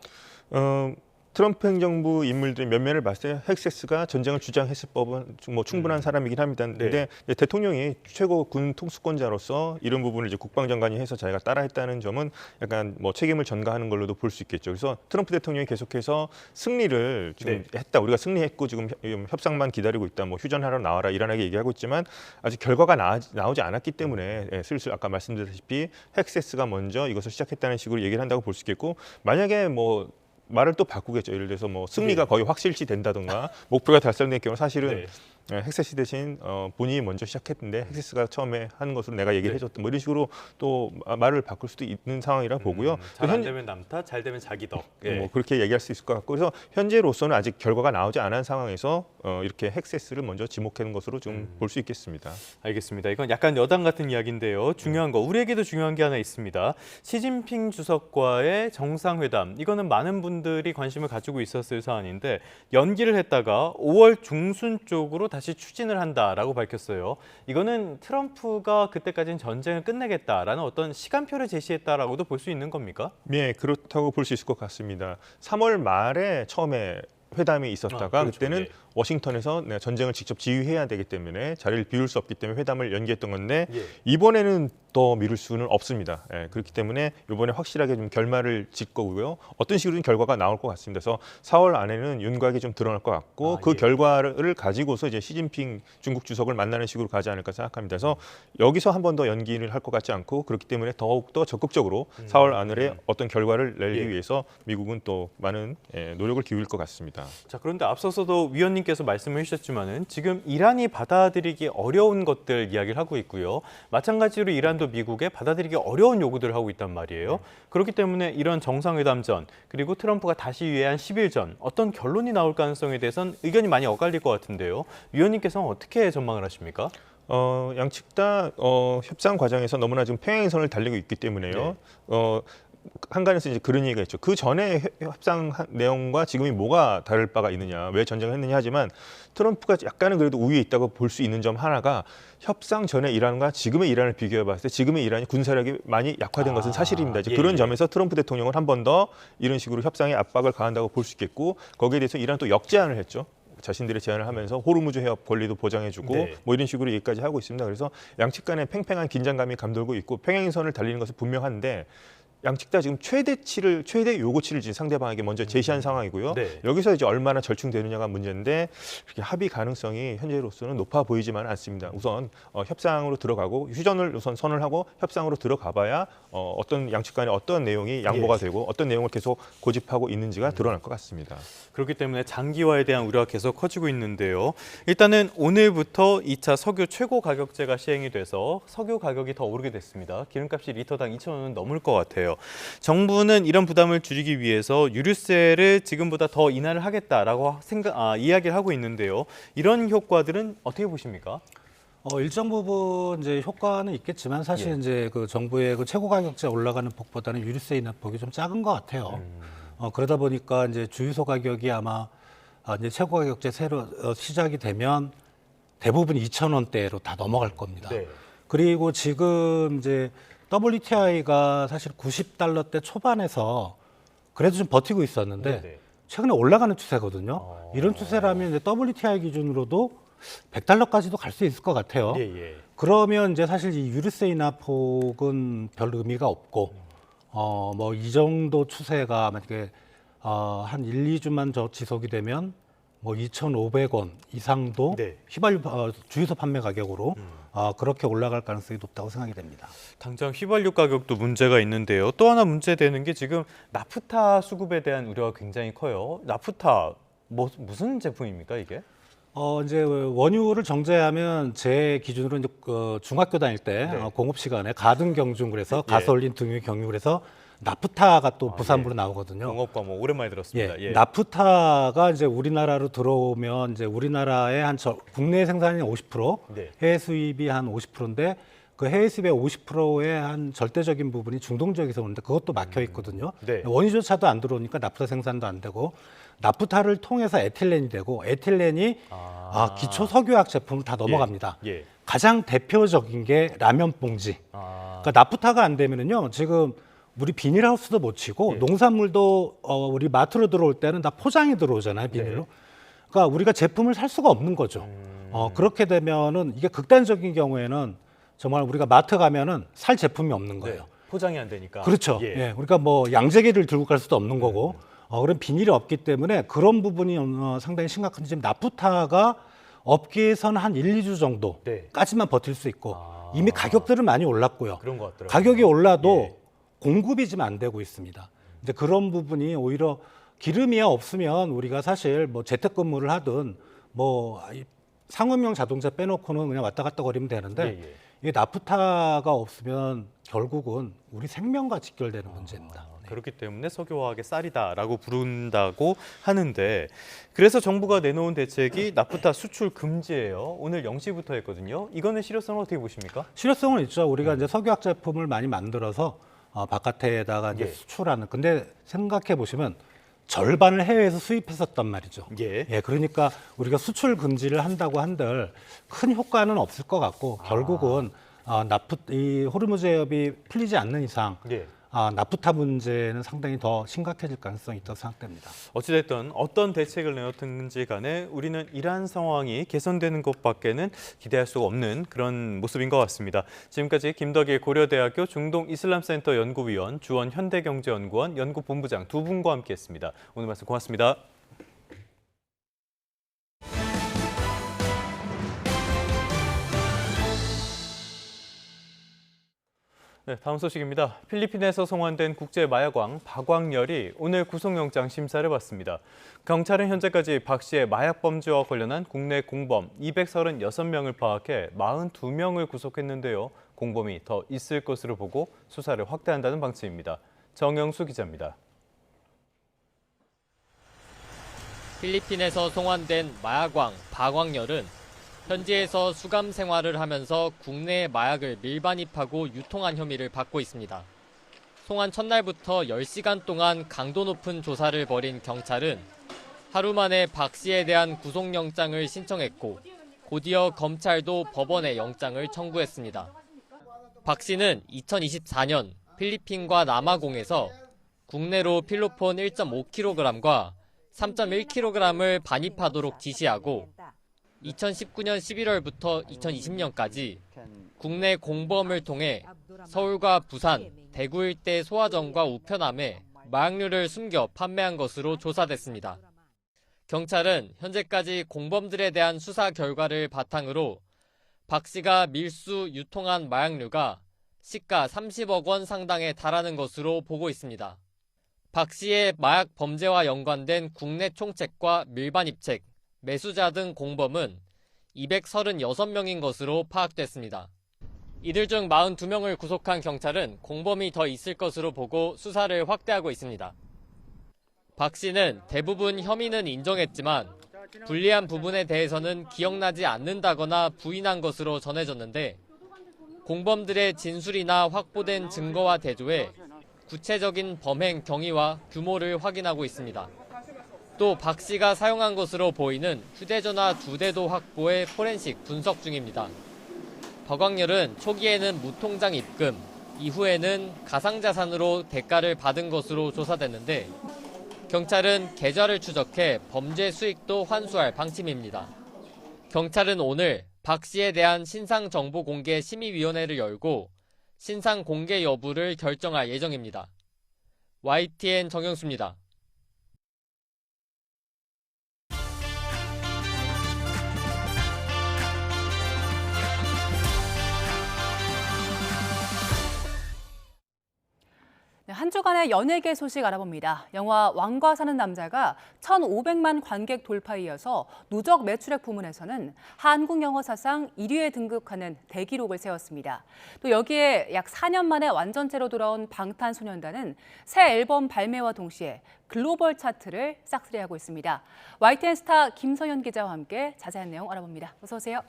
트럼프 행정부 인물들 면면을 봤을 때 헤그세스가 전쟁을 주장했을 법은 뭐 충분한 사람이긴 합니다. 근데 이제 대통령이 최고 군 통수권자로서 이런 부분을 이제 국방장관이 해서 자기가 따라했다는 점은 약간 뭐 책임을 전가하는 걸로도 볼 수 있겠죠. 그래서 트럼프 대통령이 계속해서 승리를 지금 했다. 우리가 승리했고 지금 협상만 기다리고 있다. 뭐 휴전하러 나와라 이란에게 얘기하고 있지만 아직 결과가 나오지 않았기 때문에 슬슬 아까 말씀드렸다시피 헤그세스가 먼저 이것을 시작했다는 식으로 얘기를 한다고 볼 수 있겠고 만약에 뭐 말을 또 바꾸겠죠. 예를 들어서 뭐 승리가 거의 확실시 된다든가 목표가 달성될 경우 사실은 헤그세스 대신 본인이 먼저 시작했는데 헤그세스가 처음에 하는 것으로 내가 얘기를 해줬던 뭐 이런 식으로 또 말을 바꿀 수도 있는 상황이라 보고요. 잘 안 되면 남 탓, 잘 되면 자기 덕. 뭐 그렇게 얘기할 수 있을 것 같고 그래서 현재로서는 아직 결과가 나오지 않은 상황에서 이렇게 헤그세스를 먼저 지목하는 것으로 좀 볼 수 있겠습니다. 알겠습니다. 이건 약간 여담 같은 이야기인데요. 중요한 거, 우리에게도 중요한 게 하나 있습니다. 시진핑 주석과의 정상회담. 이거는 많은 분들이 관심을 가지고 있었을 사안인데 연기를 했다가 5월 중순 쪽으로 다시 추진을 한다라고 밝혔어요. 이거는 트럼프가 그때까지는 전쟁을 끝내겠다라는 어떤 시간표를 제시했다라고도 볼 수 있는 겁니까? 네, 그렇다고 볼 수 있을 것 같습니다. 3월 말에 처음에 회담이 있었다가 그렇죠. 그때는 워싱턴에서 내가 전쟁을 직접 지휘해야 되기 때문에 자리를 비울 수 없기 때문에 회담을 연기했던 건데 이번에는 더 미룰 수는 없습니다. 그렇기 때문에 이번에 확실하게 좀 결말을 짓 거고요. 어떤 식으로든 결과가 나올 것 같습니다. 그래서 4월 안에는 윤곽이 좀 드러날 것 같고 그 결과를 가지고서 이제 시진핑 중국 주석을 만나는 식으로 가지 않을까 생각합니다. 그래서 여기서 한 번 더 연기를 할 것 같지 않고 그렇기 때문에 더욱 더 적극적으로 4월 안에 어떤 결과를 내기 위해서 미국은 또 많은 노력을 기울일 것 같습니다. 자, 그런데 앞서서도 위원님께서 말씀을 해주셨지만은 지금 이란이 받아들이기 어려운 것들 이야기를 하고 있고요. 마찬가지로 이란도 미국에 받아들이기 어려운 요구들을 하고 있단 말이에요. 그렇기 때문에 이런 정상회담 전 그리고 트럼프가 다시 유예한 10일 전 어떤 결론이 나올 가능성에 대해서는 의견이 많이 엇갈릴 것 같은데요. 위원님께서는 어떻게 전망을 하십니까? 양측 다 협상 과정에서 너무나 지금 평행선을 달리고 있기 때문에요. 한간에서 이제 그런 얘기가 있죠. 그 전에 협상 내용과 지금이 뭐가 다를 바가 있느냐, 왜 전쟁을 했느냐 하지만 트럼프가 약간은 그래도 우위에 있다고 볼 수 있는 점 하나가 협상 전에 이란과 지금의 이란을 비교해 봤을 때 지금의 이란이 군사력이 많이 약화된 것은 사실입니다. 이제 그런 점에서 트럼프 대통령은 한 번 더 이런 식으로 협상에 압박을 가한다고 볼 수 있겠고 거기에 대해서 이란 또 역제안을 했죠. 자신들의 제안을 하면서 호르무즈 해협 권리도 보장해주고 뭐 이런 식으로 얘기까지 하고 있습니다. 그래서 양측 간에 팽팽한 긴장감이 감돌고 있고 평행선을 달리는 것은 분명한데 양측 다 지금 최대 요구치를 지금 상대방에게 먼저 제시한 상황이고요. 여기서 이제 얼마나 절충되느냐가 문제인데 그렇게 합의 가능성이 현재로서는 높아 보이지만 않습니다. 우선 협상으로 들어가고 휴전을 우선 선을 하고 협상으로 들어가봐야 어떤 양측 간에 어떤 내용이 양보가 되고 어떤 내용을 계속 고집하고 있는지가 드러날 것 같습니다. 그렇기 때문에 장기화에 대한 우려가 계속 커지고 있는데요. 일단은 오늘부터 2차 석유 최고 가격제가 시행이 돼서 석유 가격이 더 오르게 됐습니다. 기름값이 리터당 2,000원은 넘을 것 같아요. 정부는 이런 부담을 줄이기 위해서 유류세를 지금보다 더 인하를 하겠다라고 이야기를 하고 있는데요. 이런 효과들은 어떻게 보십니까? 일정 부분 이제 효과는 있겠지만 사실 이제 그 정부의 그 최고 가격제 올라가는 폭보다는 유류세 인하폭이 좀 작은 것 같아요. 그러다 보니까 이제 주유소 가격이 아마 이제 최고 가격제 새로 시작이 되면 대부분 2,000원대로 다 넘어갈 겁니다. 그리고 지금 이제 WTI가 사실 90달러대 초반에서 그래도 좀 버티고 있었는데 최근에 올라가는 추세거든요. 이런 추세라면 이제 WTI 기준으로도 100달러까지도 갈 수 있을 것 같아요. 그러면 이제 사실 이 유류세 인하폭은 별 의미가 없고 뭐 이 정도 추세가 만약에 한 1, 2주만 더 지속이 되면 뭐 2,500원 이상도 네. 휘발유 주유소 판매 가격으로 그렇게 올라갈 가능성이 높다고 생각이 됩니다. 당장 휘발유 가격도 문제가 있는데요. 또 하나 문제되는 게 지금 나프타 수급에 대한 우려가 굉장히 커요. 나프타 무슨 제품입니까 이게? 이제 원유를 정제하면 제 기준으로 이제 중학교 다닐 때 네. 공업 시간에 가등 경중 그래서 예. 가솔린 등유 경유 그래서 나프타가 또 부산부로 나오거든요. 공업 과목 오랜만에 들었습니다. 예. 나프타가 이제 우리나라로 들어오면 이제 우리나라의 국내 생산이 50%, 네. 해외 수입이 한 50%인데 그 해외 수입의 50%의 한 절대적인 부분이 중동 지역에서 오는데 그것도 막혀 있거든요. 네. 원유조차도 안 들어오니까 나프타 생산도 안 되고 나프타를 통해서 에틸렌이 되고 에틸렌이 기초 석유화학 제품을 다 넘어갑니다. 예. 가장 대표적인 게 라면 봉지. 그러니까 나프타가 안 되면은요 지금 우리 비닐하우스도 못 치고 농산물도 우리 마트로 들어올 때는 다 포장이 들어오잖아요 비닐로. 그러니까 우리가 제품을 살 수가 없는 거죠. 그렇게 되면은 이게 극단적인 경우에는 정말 우리가 마트 가면은 살 제품이 없는 거예요. 네. 포장이 안 되니까. 그렇죠. 예. 예. 우리가 뭐 양재기를 들고 갈 수도 없는 거고 그런 비닐이 없기 때문에 그런 부분이 상당히 심각한데 지금 나프타가 업계에서는 한 1, 2주 정도까지만 버틸 수 있고 이미 가격들은 많이 올랐고요. 그런 것 같더라고요. 가격이 올라도 공급이 지금 안 되고 있습니다. 이제 그런 부분이 오히려 기름이 없으면 우리가 사실 뭐 재택근무를 하든 뭐 상업용 자동차 빼놓고는 그냥 왔다 갔다 거리면 되는데 이게 나프타가 없으면 결국은 우리 생명과 직결되는 문제입니다. 그렇기 때문에 석유화학의 쌀이다라고 부른다고 하는데 그래서 정부가 내놓은 대책이 나프타 수출 금지예요. 오늘 0시부터 했거든요. 이거는 실효성을 어떻게 보십니까? 실효성은 있죠. 우리가 이제 석유화학 제품을 많이 만들어서 바깥에다가 이제 수출하는. 근데 생각해 보시면 절반을 해외에서 수입했었단 말이죠. 그러니까 우리가 수출 금지를 한다고 한들 큰 효과는 없을 것 같고 결국은 이 호르무즈 해협이 풀리지 않는 이상 나프타 문제는 상당히 더 심각해질 가능성이 있다고 생각됩니다. 어찌됐든 어떤 대책을 내놓든지 간에 우리는 이러한 상황이 개선되는 것밖에는 기대할 수가 없는 그런 모습인 것 같습니다. 지금까지 김덕일 고려대학교 중동이슬람센터 연구위원, 주원 현대경제연구원 연구본부장 두 분과 함께했습니다. 오늘 말씀 고맙습니다. 네, 다음 소식입니다. 필리핀에서 송환된 국제 마약왕 박광렬이 오늘 구속영장 심사를 받습니다. 경찰은 현재까지 박 씨의 마약 범죄와 관련한 국내 공범 236명을 파악해 42명을 구속했는데요. 공범이 더 있을 것으로 보고 수사를 확대한다는 방침입니다. 정영수 기자입니다. 필리핀에서 송환된 마약왕 박광렬은 현지에서 수감 생활을 하면서 국내에 마약을 밀반입하고 유통한 혐의를 받고 있습니다. 송환 첫날부터 10시간 동안 강도 높은 조사를 벌인 경찰은 하루 만에 박 씨에 대한 구속영장을 신청했고 곧이어 검찰도 법원에 영장을 청구했습니다. 박 씨는 2024년 필리핀과 남아공에서 국내로 필로폰 1.5kg과 3.1kg을 반입하도록 지시하고 2019년 11월부터 2020년까지 국내 공범을 통해 서울과 부산, 대구 일대 소화점과 우편함에 마약류를 숨겨 판매한 것으로 조사됐습니다. 경찰은 현재까지 공범들에 대한 수사 결과를 바탕으로 박 씨가 밀수 유통한 마약류가 시가 30억 원 상당에 달하는 것으로 보고 있습니다. 박 씨의 마약 범죄와 연관된 국내 총책과 밀반입책, 매수자 등 공범은 236명인 것으로 파악됐습니다. 이들 중 42명을 구속한 경찰은 공범이 더 있을 것으로 보고 수사를 확대하고 있습니다. 박 씨는 대부분 혐의는 인정했지만 불리한 부분에 대해서는 기억나지 않는다거나 부인한 것으로 전해졌는데 공범들의 진술이나 확보된 증거와 대조해 구체적인 범행 경위와 규모를 확인하고 있습니다. 또 박 씨가 사용한 것으로 보이는 휴대전화 2대도 확보해 포렌식 분석 중입니다. 박광렬은 초기에는 무통장 입금, 이후에는 가상자산으로 대가를 받은 것으로 조사됐는데 경찰은 계좌를 추적해 범죄 수익도 환수할 방침입니다. 경찰은 오늘 박 씨에 대한 신상정보공개 심의위원회를 열고 신상 공개 여부를 결정할 예정입니다. YTN 정영수입니다. 한 주간의 연예계 소식 알아봅니다. 영화 왕과 사는 남자가 1,500만 관객 돌파에 이어서 누적 매출액 부문에서는 한국 영화 사상 1위에 등극하는 대기록을 세웠습니다. 또 여기에 약 4년 만에 완전체로 돌아온 방탄소년단은 새 앨범 발매와 동시에 글로벌 차트를 싹쓸이하고 있습니다. YTN 스타 김서현 기자와 함께 자세한 내용 알아봅니다. 어서 오세요.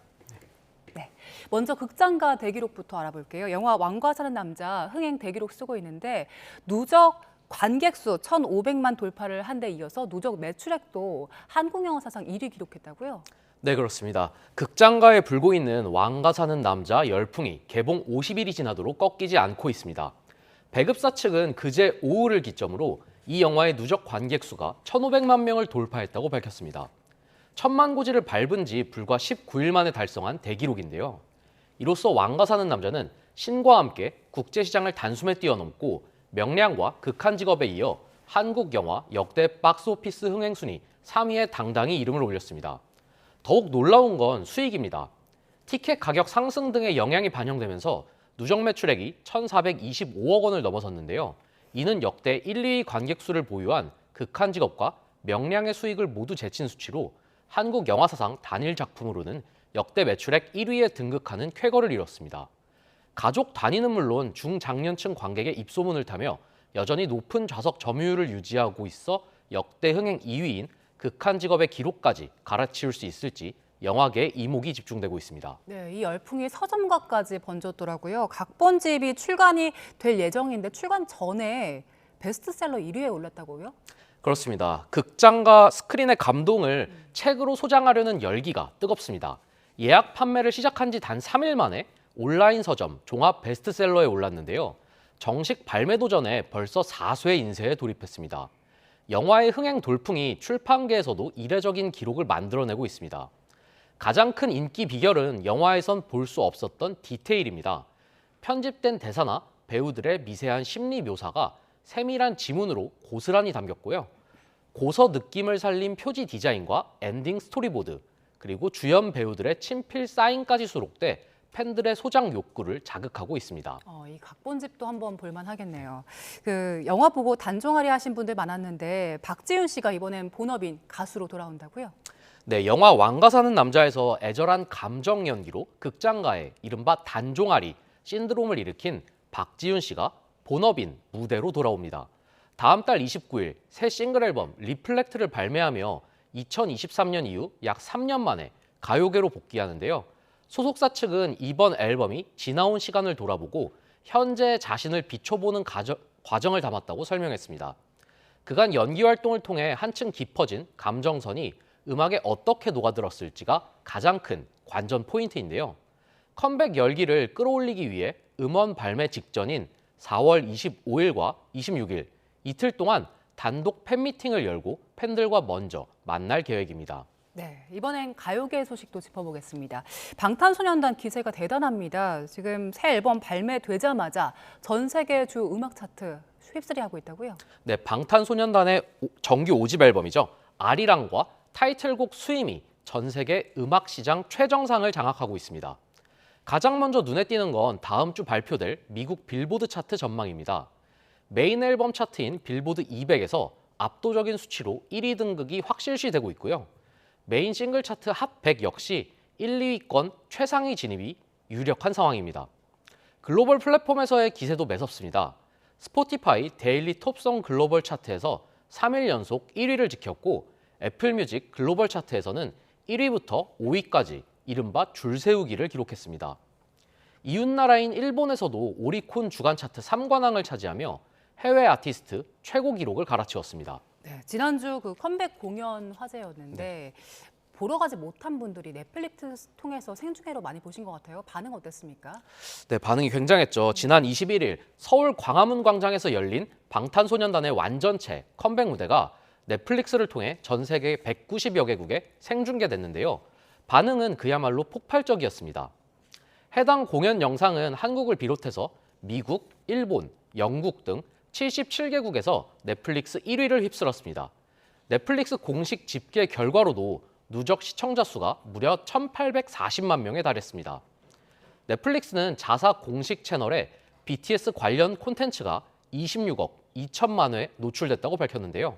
네, 먼저 극장가 대기록부터 알아볼게요. 영화 왕과 사는 남자 흥행 대기록 쓰고 있는데 누적 관객 수 1,500만 돌파를 한 데 이어서 누적 매출액도 한국 영화 사상 1위 기록했다고요? 네, 그렇습니다. 극장가에 불고 있는 왕과 사는 남자 열풍이 개봉 50일이 지나도록 꺾이지 않고 있습니다. 배급사 측은 그제 오후를 기점으로 이 영화의 누적 관객 수가 1,500만 명을 돌파했다고 밝혔습니다. 1,000만 고지를 밟은 지 불과 19일 만에 달성한 대기록인데요. 이로써 왕과 사는 남자는 신과 함께 국제시장을 단숨에 뛰어넘고 명량과 극한 직업에 이어 한국 영화 역대 박스오피스 흥행 순위 3위에 당당히 이름을 올렸습니다. 더욱 놀라운 건 수익입니다. 티켓 가격 상승 등의 영향이 반영되면서 누적 매출액이 1,425억 원을 넘어섰는데요. 이는 역대 1, 2위 관객 수를 보유한 극한 직업과 명량의 수익을 모두 제친 수치로 한국 영화 사상 단일 작품으로는 역대 매출액 1위에 등극하는 쾌거를 이뤘습니다. 가족 단위는 물론 중장년층 관객의 입소문을 타며 여전히 높은 좌석 점유율을 유지하고 있어 역대 흥행 2위인 극한 직업의 기록까지 갈아치울 수 있을지 영화계에 이목이 집중되고 있습니다. 네, 이 열풍이 서점가까지 번졌더라고요. 각본집이 출간이 될 예정인데 출간 전에 베스트셀러 1위에 올랐다고요? 그렇습니다. 극장과 스크린의 감동을 책으로 소장하려는 열기가 뜨겁습니다. 예약 판매를 시작한 지 단 3일 만에 온라인 서점 종합 베스트셀러에 올랐는데요. 정식 발매도 전에 벌써 4쇄 인쇄에 돌입했습니다. 영화의 흥행 돌풍이 출판계에서도 이례적인 기록을 만들어내고 있습니다. 가장 큰 인기 비결은 영화에선 볼 수 없었던 디테일입니다. 편집된 대사나 배우들의 미세한 심리 묘사가 세밀한 지문으로 고스란히 담겼고요. 고서 느낌을 살린 표지 디자인과 엔딩 스토리보드, 그리고 주연 배우들의 친필 사인까지 수록돼 팬들의 소장 욕구를 자극하고 있습니다. 이 각본집도 한번 볼만 하겠네요. 영화 보고 단종하려 하신 분들 많았는데 박지윤 씨가 이번엔 본업인 가수로 돌아온다고요? 네, 영화 왕과 사는 남자에서 애절한 감정 연기로 극장가에 이른바 단종아리 신드롬을 일으킨 박지윤 씨가 본업인 무대로 돌아옵니다. 다음 달 29일 새 싱글 앨범 리플렉트를 발매하며 2023년 이후 약 3년 만에 가요계로 복귀하는데요. 소속사 측은 이번 앨범이 지나온 시간을 돌아보고 현재 자신을 비춰보는 과정을 담았다고 설명했습니다. 그간 연기 활동을 통해 한층 깊어진 감정선이 음악에 어떻게 녹아들었을지가 가장 큰 관전 포인트인데요. 컴백 열기를 끌어올리기 위해 음원 발매 직전인 4월 25일과 26일 이틀 동안 단독 팬미팅을 열고 팬들과 먼저 만날 계획입니다. 네, 이번엔 가요계 소식도 짚어보겠습니다. 방탄소년단 기세가 대단합니다. 지금 새 앨범 발매되자마자 전 세계 주 음악 차트 휩쓸이하고 있다고요? 네, 방탄소년단의 정규 5집 앨범이죠. 아리랑과 타이틀곡 수임이 전 세계 음악 시장 최정상을 장악하고 있습니다. 가장 먼저 눈에 띄는 건 다음 주 발표될 미국 빌보드 차트 전망입니다. 메인 앨범 차트인 빌보드 200에서 압도적인 수치로 1위 등극이 확실시되고 있고요. 메인 싱글 차트 핫 100 역시 1, 2위권 최상위 진입이 유력한 상황입니다. 글로벌 플랫폼에서의 기세도 매섭습니다. 스포티파이 데일리 톱송 글로벌 차트에서 3일 연속 1위를 지켰고 애플 뮤직 글로벌 차트에서는 1위부터 5위까지 이른바 줄세우기를 기록했습니다. 이웃나라인 일본에서도 오리콘 주간 차트 3관왕을 차지하며 해외 아티스트 최고 기록을 갈아치웠습니다. 네, 지난주 컴백 공연 화제였는데 보러 가지 못한 분들이 넷플릭스 통해서 생중계로 많이 보신 것 같아요. 반응 어땠습니까? 네, 반응이 굉장했죠. 지난 21일 서울 광화문 광장에서 열린 방탄소년단의 완전체 컴백 무대가 넷플릭스를 통해 전 세계 190여 개국에 생중계됐는데요. 반응은 그야말로 폭발적이었습니다. 해당 공연 영상은 한국을 비롯해서 미국, 일본, 영국 등 77개국에서 넷플릭스 1위를 휩쓸었습니다. 넷플릭스 공식 집계 결과로도 누적 시청자 수가 무려 1,840만 명에 달했습니다. 넷플릭스는 자사 공식 채널에 BTS 관련 콘텐츠가 26억 2천만 회 노출됐다고 밝혔는데요.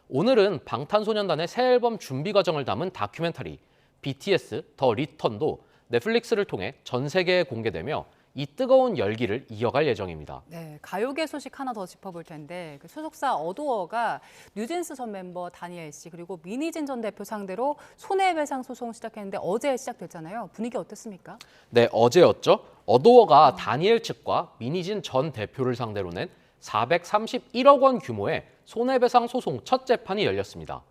오늘은 방탄소년단의 새 앨범 준비 과정을 담은 다큐멘터리 BTS 더 리턴도 넷플릭스를 통해 전 세계에 공개되며 이 뜨거운 열기를 이어갈 예정입니다. 네, 가요계 소식 하나 더 짚어볼 텐데 그 소속사 어도어가 뉴진스 전 멤버 다니엘 씨 그리고 미니진 전 대표 상대로 손해배상 소송 시작했는데 어제 시작됐잖아요. 분위기 어땠습니까? 네, 어제였죠. 어도어가 다니엘 측과 미니진 전 대표를 상대로 낸 431억 원 규모의 손해배상 소송 첫 재판이 열렸습니다.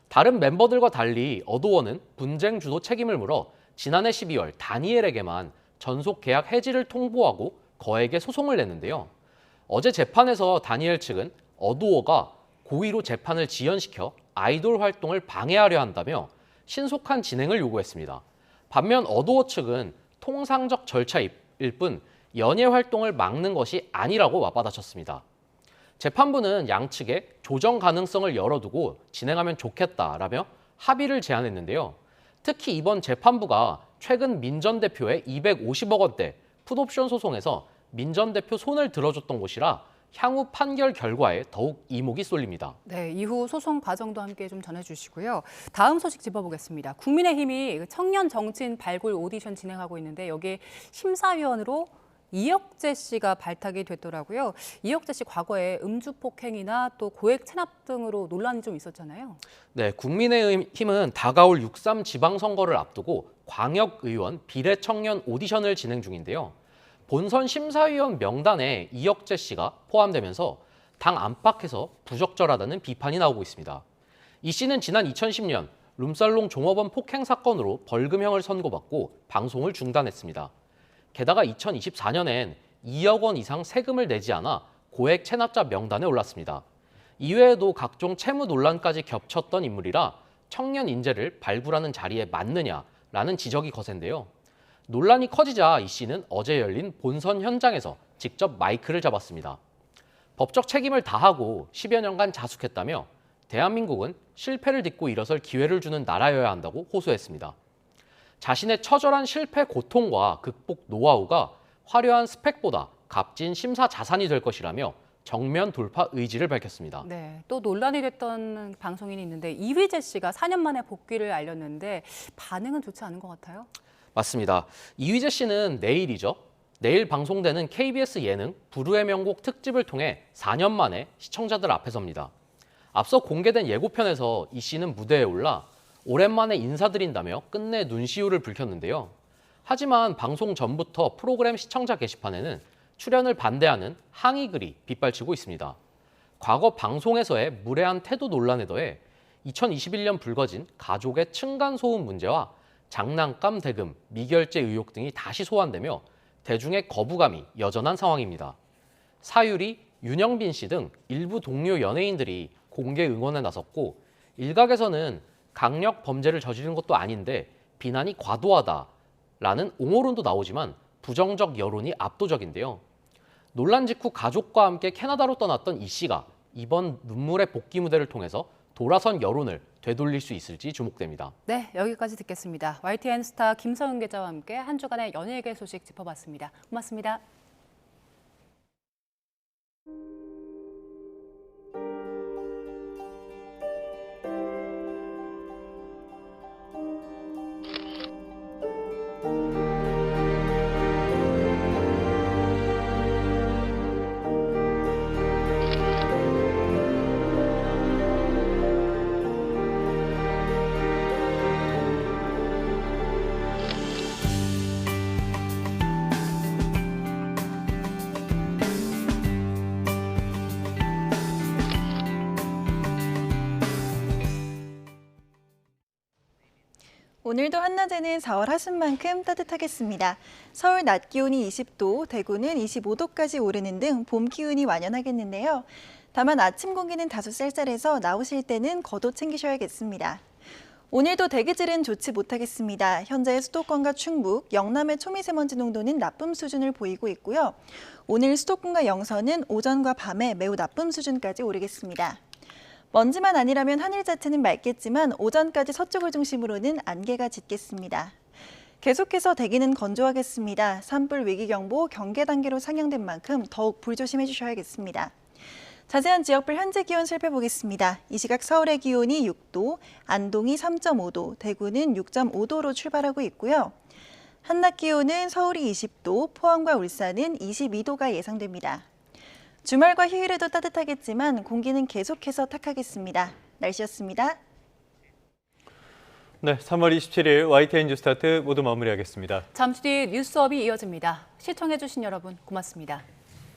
다른 멤버들과 달리 어도어는 분쟁 주도 책임을 물어 지난해 12월 다니엘에게만 전속 계약 해지를 통보하고 거액의 소송을 냈는데요. 어제 재판에서 다니엘 측은 어도어가 고의로 재판을 지연시켜 아이돌 활동을 방해하려 한다며 신속한 진행을 요구했습니다. 반면 어도어 측은 통상적 절차일 뿐 연예 활동을 막는 것이 아니라고 맞받아쳤습니다. 재판부는 양측에 조정 가능성을 열어두고 진행하면 좋겠다라며 합의를 제안했는데요. 특히 이번 재판부가 최근 민 전 대표의 250억 원대 풋옵션 소송에서 민 전 대표 손을 들어줬던 곳이라 향후 판결 결과에 더욱 이목이 쏠립니다. 네, 이후 소송 과정도 함께 좀 전해주시고요. 다음 소식 짚어보겠습니다. 국민의힘이 청년 정치인 발굴 오디션 진행하고 있는데 여기 심사위원으로 이혁재 씨가 발탁이 됐더라고요. 이혁재 씨 과거에 음주 폭행이나 또 고액 체납 등으로 논란이 좀 있었잖아요. 네, 국민의힘은 다가올 6.3 지방선거를 앞두고 광역의원 비례청년 오디션을 진행 중인데요. 본선 심사위원 명단에 이혁재 씨가 포함되면서 당 안팎에서 부적절하다는 비판이 나오고 있습니다. 이 씨는 지난 2010년 룸살롱 종업원 폭행 사건으로 벌금형을 선고받고 방송을 중단했습니다. 게다가 2024년엔 2억 원 이상 세금을 내지 않아 고액 체납자 명단에 올랐습니다. 이외에도 각종 채무 논란까지 겹쳤던 인물이라 청년 인재를 발굴하는 자리에 맞느냐라는 지적이 거센데요. 논란이 커지자 이 씨는 어제 열린 본선 현장에서 직접 마이크를 잡았습니다. 법적 책임을 다하고 10여 년간 자숙했다며 대한민국은 실패를 딛고 일어설 기회를 주는 나라여야 한다고 호소했습니다. 자신의 처절한 실패 고통과 극복 노하우가 화려한 스펙보다 값진 심사 자산이 될 것이라며 정면 돌파 의지를 밝혔습니다. 네, 또 논란이 됐던 방송인이 있는데 이휘재 씨가 4년 만에 복귀를 알렸는데 반응은 좋지 않은 것 같아요. 맞습니다. 이휘재 씨는 내일이죠. 내일 방송되는 KBS 예능 불후의 명곡 특집을 통해 4년 만에 시청자들 앞에 섭니다. 앞서 공개된 예고편에서 이 씨는 무대에 올라 오랜만에 인사드린다며 끝내 눈시울을 붉혔는데요. 하지만 방송 전부터 프로그램 시청자 게시판에는 출연을 반대하는 항의글이 빗발치고 있습니다. 과거 방송에서의 무례한 태도 논란에 더해 2021년 불거진 가족의 층간소음 문제와 장난감 대금, 미결제 의혹 등이 다시 소환되며 대중의 거부감이 여전한 상황입니다. 사유리, 윤영빈 씨 등 일부 동료 연예인들이 공개 응원에 나섰고 일각에서는 강력 범죄를 저지른 것도 아닌데 비난이 과도하다라는 옹호론도 나오지만 부정적 여론이 압도적인데요. 논란 직후 가족과 함께 캐나다로 떠났던 이 씨가 이번 눈물의 복귀 무대를 통해서 돌아선 여론을 되돌릴 수 있을지 주목됩니다. 네, 여기까지 듣겠습니다. YTN 스타 김서윤 기자와 함께 한 주간의 연예계 소식 짚어봤습니다. 고맙습니다. 오늘도 한낮에는 4월 하순만큼 따뜻하겠습니다. 서울 낮 기온이 20도, 대구는 25도까지 오르는 등 봄 기운이 완연하겠는데요. 다만 아침 공기는 다소 쌀쌀해서 나오실 때는 겉옷 챙기셔야겠습니다. 오늘도 대기질은 좋지 못하겠습니다. 현재 수도권과 충북, 영남의 초미세먼지 농도는 나쁨 수준을 보이고 있고요. 오늘 수도권과 영서는 오전과 밤에 매우 나쁨 수준까지 오르겠습니다. 먼지만 아니라면 하늘 자체는 맑겠지만 오전까지 서쪽을 중심으로는 안개가 짙겠습니다. 계속해서 대기는 건조하겠습니다. 산불 위기경보 경계 단계로 상향된 만큼 더욱 불조심해 주셔야겠습니다. 자세한 지역별 현재 기온 살펴보겠습니다. 이 시각 서울의 기온이 6도, 안동이 3.5도, 대구는 6.5도로 출발하고 있고요. 한낮 기온은 서울이 20도, 포항과 울산은 22도가 예상됩니다. 주말과 휴일에도 따뜻하겠지만 공기는 계속해서 탁하겠습니다. 날씨였습니다. 네, 3월 27일 YTN 뉴스타트 모두 마무리하겠습니다. 잠시 뒤 뉴스업이 이어집니다. 시청해주신 여러분 고맙습니다.